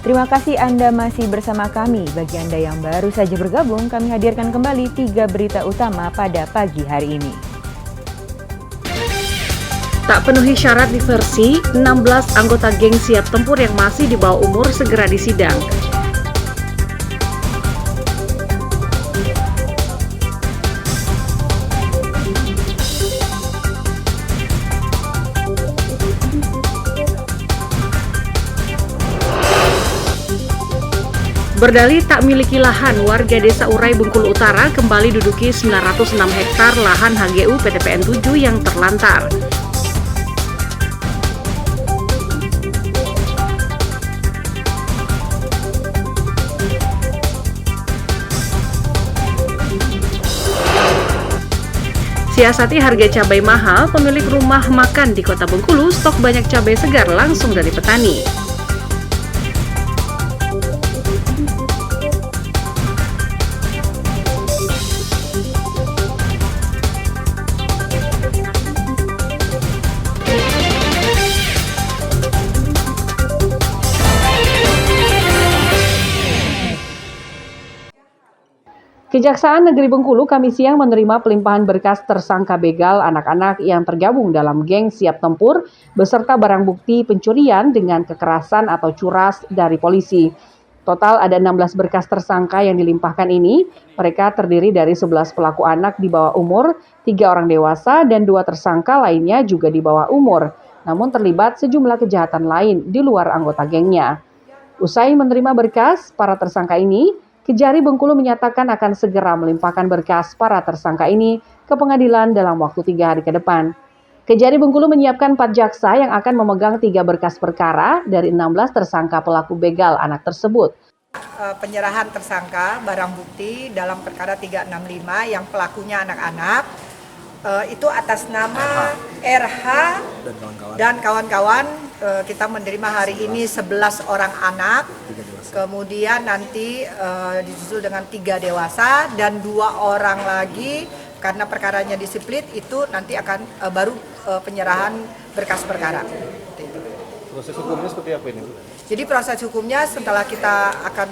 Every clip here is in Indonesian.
Terima kasih Anda masih bersama kami. Bagi Anda yang baru saja bergabung, kami hadirkan kembali 3 berita utama pada pagi hari ini. Tak penuhi syarat diversi, 16 anggota geng siap tempur yang masih di bawah umur segera disidang. Berdalih tak miliki lahan, warga Desa Urai Bengkulu Utara kembali duduki 906 hektar lahan HGU PTPN 7 yang terlantar. Siasati harga cabai mahal, pemilik rumah makan di Kota Bengkulu stok banyak cabai segar langsung dari petani. Kejaksaan Negeri Bengkulu Kamis siang menerima pelimpahan berkas tersangka begal anak-anak yang tergabung dalam geng siap tempur beserta barang bukti pencurian dengan kekerasan atau curas dari polisi. Total ada 16 berkas tersangka yang dilimpahkan ini. Mereka terdiri dari 11 pelaku anak di bawah umur, 3 orang dewasa, dan 2 tersangka lainnya juga di bawah umur, namun terlibat sejumlah kejahatan lain di luar anggota gengnya. Usai menerima berkas para tersangka ini, Kejari Bengkulu menyatakan akan segera melimpahkan berkas para tersangka ini ke pengadilan dalam waktu 3 hari ke depan. Kejari Bengkulu menyiapkan 4 jaksa yang akan memegang 3 berkas perkara dari 16 tersangka pelaku begal anak tersebut. Penyerahan tersangka barang bukti dalam perkara 365 yang pelakunya anak-anak itu atas nama RH dan kawan-kawan. Kita menerima hari ini 11 orang anak, kemudian nanti disusul dengan 3 dewasa dan 2 orang lagi karena perkaranya disiplit itu nanti akan baru penyerahan berkas perkara. Proses hukumnya seperti apa ini? Jadi proses hukumnya setelah kita akan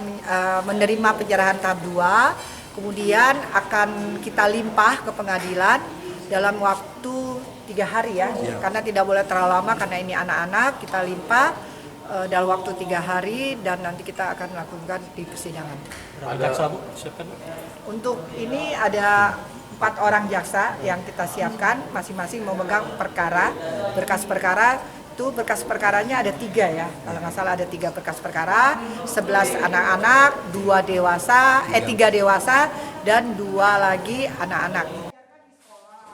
menerima penyerahan tahap 2, kemudian akan kita limpah ke pengadilan dalam waktu 3 hari ya, karena tidak boleh terlalu lama karena ini anak-anak, kita limpah dalam waktu 3 hari dan nanti kita akan lakukan di persidangan. Jaksa Bu, siapkan? Untuk ini ada 4 orang jaksa yang kita siapkan, masing-masing memegang perkara, berkas perkara. Itu berkas perkaranya ada 3 ya, kalau nggak salah ada 3 berkas perkara, 11 anak-anak, 3 dewasa dan 2 lagi anak-anak.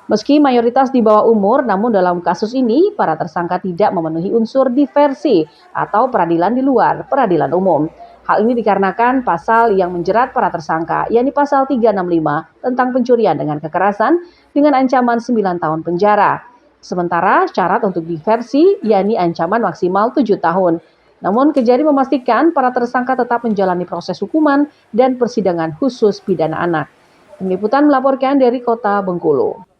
Meski mayoritas di bawah umur, namun dalam kasus ini para tersangka tidak memenuhi unsur diversi atau peradilan di luar peradilan umum. Hal ini dikarenakan pasal yang menjerat para tersangka, yakni pasal 365 tentang pencurian dengan kekerasan dengan ancaman 9 tahun penjara. Sementara syarat untuk diversi, yakni ancaman maksimal 7 tahun. Namun Kejari memastikan para tersangka tetap menjalani proses hukuman dan persidangan khusus pidana anak. Tim Liputan melaporkan dari Kota Bengkulu.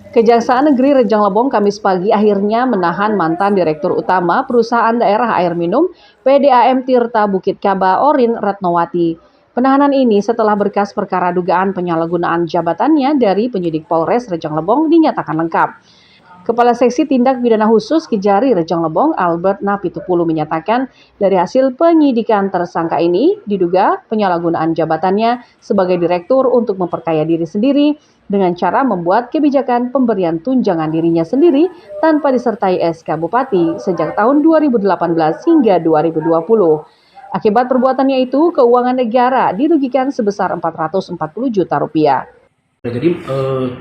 Kejaksaan Negeri Rejang Lebong Kamis pagi akhirnya menahan mantan Direktur Utama Perusahaan Daerah Air Minum PDAM Tirta Bukit Kaba Orin Ratnowati. Penahanan ini setelah berkas perkara dugaan penyalahgunaan jabatannya dari penyidik Polres Rejang Lebong dinyatakan lengkap. Kepala Seksi Tindak Pidana Khusus Kejari Rejang Lebong Albert Napitupulu menyatakan dari hasil penyidikan tersangka ini diduga penyalahgunaan jabatannya sebagai direktur untuk memperkaya diri sendiri dengan cara membuat kebijakan pemberian tunjangan dirinya sendiri tanpa disertai SK Bupati sejak tahun 2018 hingga 2020. Akibat perbuatannya itu, keuangan negara dirugikan sebesar 440 juta rupiah. Jadi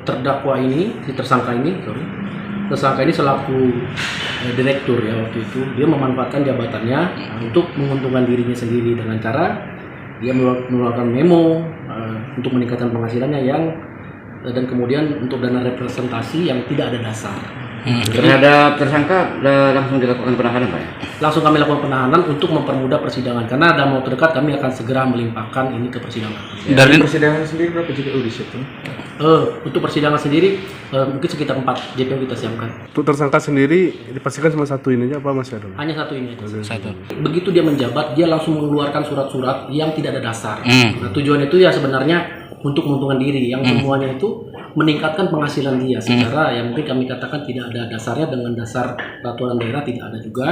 tersangka ini selaku direktur ya waktu itu, dia memanfaatkan jabatannya untuk menguntungkan dirinya sendiri dengan cara dia mengeluarkan memo untuk meningkatkan penghasilannya dan kemudian untuk dana representasi yang tidak ada dasar. Terhadap tersangka langsung dilakukan penahanan, Pak ya? Langsung kami lakukan penahanan untuk mempermudah persidangan karena dalam waktu dekat kami akan segera melimpahkan ini ke persidangan. Dari persidangan sendiri berapa JPU di situ? Untuk persidangan sendiri mungkin sekitar 4 JPU kita siapkan. Untuk tersangka sendiri dipastikan cuma satu ini aja apa masih ada? Hanya satu ini. Satu. Begitu dia menjabat, dia langsung mengeluarkan surat-surat yang tidak ada dasar. Nah, tujuan itu ya sebenarnya untuk menguntungkan diri, yang semuanya itu meningkatkan penghasilan dia secara yang mungkin kami katakan tidak ada dasarnya dengan dasar peraturan daerah tidak ada juga.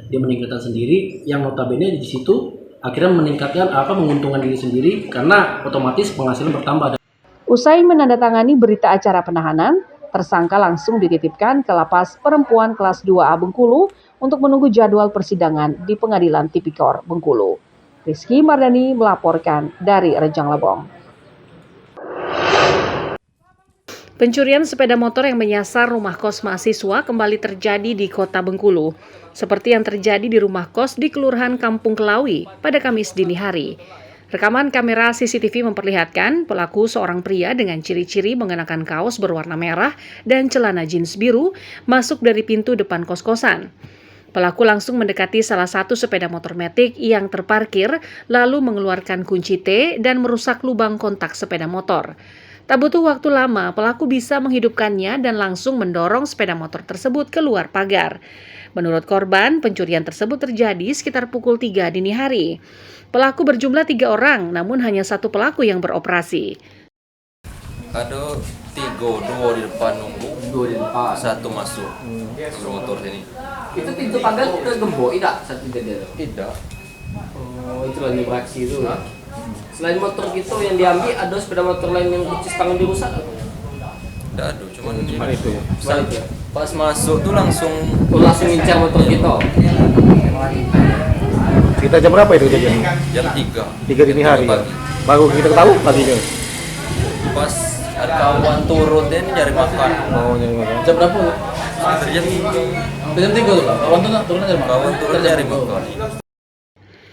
Dia meningkatkan sendiri yang notabene di situ akhirnya meningkatkan menguntungkan diri sendiri karena otomatis penghasilan bertambah. Usai menandatangani berita acara penahanan, tersangka langsung dititipkan ke Lapas Perempuan Kelas 2A Bengkulu untuk menunggu jadwal persidangan di Pengadilan Tipikor Bengkulu. Rizky Mardani melaporkan dari Rejang Lebong. Pencurian sepeda motor yang menyasar rumah kos mahasiswa kembali terjadi di Kota Bengkulu, seperti yang terjadi di rumah kos di Kelurahan Kampung Kelawi pada Kamis dini hari. Rekaman kamera CCTV memperlihatkan pelaku seorang pria dengan ciri-ciri mengenakan kaos berwarna merah dan celana jeans biru masuk dari pintu depan kos-kosan. Pelaku langsung mendekati salah satu sepeda motor metik yang terparkir, lalu mengeluarkan kunci T dan merusak lubang kontak sepeda motor. Tak butuh waktu lama, pelaku bisa menghidupkannya dan langsung mendorong sepeda motor tersebut keluar pagar. Menurut korban, pencurian tersebut terjadi sekitar pukul 3 dini hari. Pelaku berjumlah 3 orang, namun hanya satu pelaku yang beroperasi. Ada 3, 2 di depan nunggu, 2 di depan. 1 masuk motor sini. Itu pintu pagar tergembok, tidak? Satu tidak. Tidak. Oh, itu lagi beraksi itu. Selain motor gitu yang diambil, ada sepeda motor lain yang kunci tangan dirusak? Tidak ada, cuma itu ya. Pas masuk tuh langsung ngincar motor gitu. Kita jam berapa itu kejadian? jam 3. 3 dini hari. Ya? Baru kita tahu paginya. Pas ada kawan turun dia nyari makan. Oh, nyari makan. Jam berapa? Sekitar jam 3. Jam 3 tuh, kawan turun nyari makan. Kawan turun nyari makan.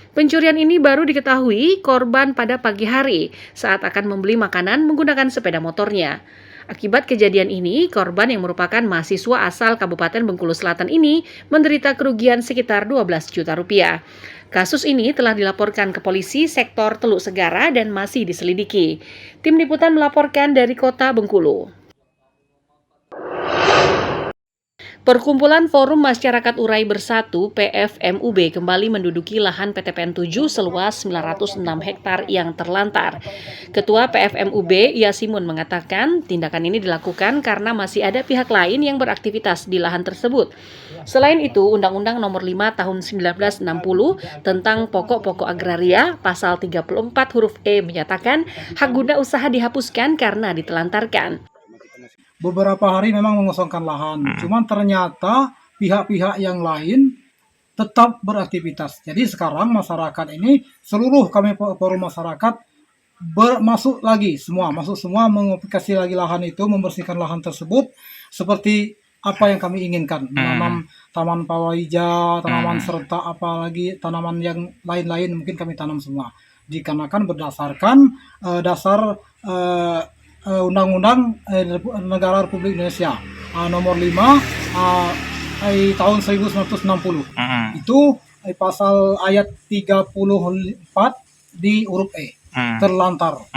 Pencurian ini baru diketahui korban pada pagi hari saat akan membeli makanan menggunakan sepeda motornya. Akibat kejadian ini, korban yang merupakan mahasiswa asal Kabupaten Bengkulu Selatan ini menderita kerugian sekitar 12 juta rupiah. Kasus ini telah dilaporkan ke polisi sektor Teluk Segara dan masih diselidiki. Tim Liputan melaporkan dari Kota Bengkulu. Perkumpulan Forum Masyarakat Urai Bersatu PFMUB kembali menduduki lahan PTPN 7 seluas 906 hektar yang terlantar. Ketua PFMUB Yasimun mengatakan tindakan ini dilakukan karena masih ada pihak lain yang beraktivitas di lahan tersebut. Selain itu, Undang-Undang Nomor 5 Tahun 1960 tentang Pokok-pokok Agraria Pasal 34 huruf E menyatakan hak guna usaha dihapuskan karena ditelantarkan. Beberapa hari memang mengosongkan lahan, cuman ternyata pihak-pihak yang lain tetap beraktivitas. Jadi sekarang masyarakat ini, seluruh kami forum masyarakat masuk semua mengaplikasi lagi lahan itu, membersihkan lahan tersebut seperti apa yang kami inginkan. Menanam taman pawaija, tanaman serta apalagi tanaman yang lain-lain mungkin kami tanam semua. Dikarenakan berdasarkan dasar Undang-Undang Negara Republik Indonesia nomor 5 tahun 1960. Itu pasal ayat 34 di huruf E, terlantar.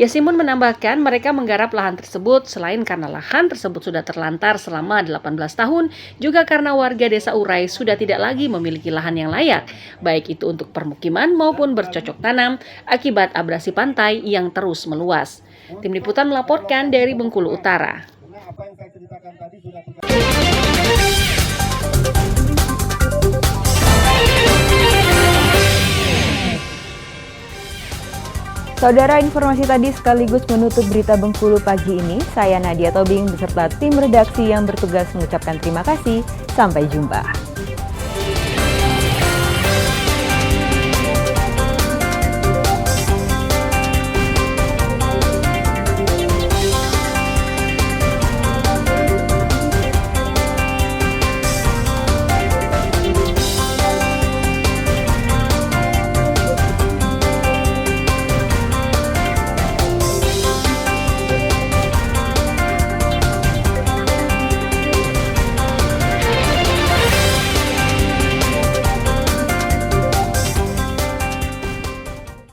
Yasimun menambahkan mereka menggarap lahan tersebut selain karena lahan tersebut sudah terlantar selama 18 tahun, juga karena warga desa Urai sudah tidak lagi memiliki lahan yang layak, baik itu untuk permukiman maupun bercocok tanam akibat abrasi pantai yang terus meluas. Tim Liputan melaporkan dari Bengkulu Utara. Saudara, informasi tadi sekaligus menutup berita Bengkulu pagi ini. Saya Nadia Tobing beserta tim redaksi yang bertugas mengucapkan terima kasih. Sampai jumpa.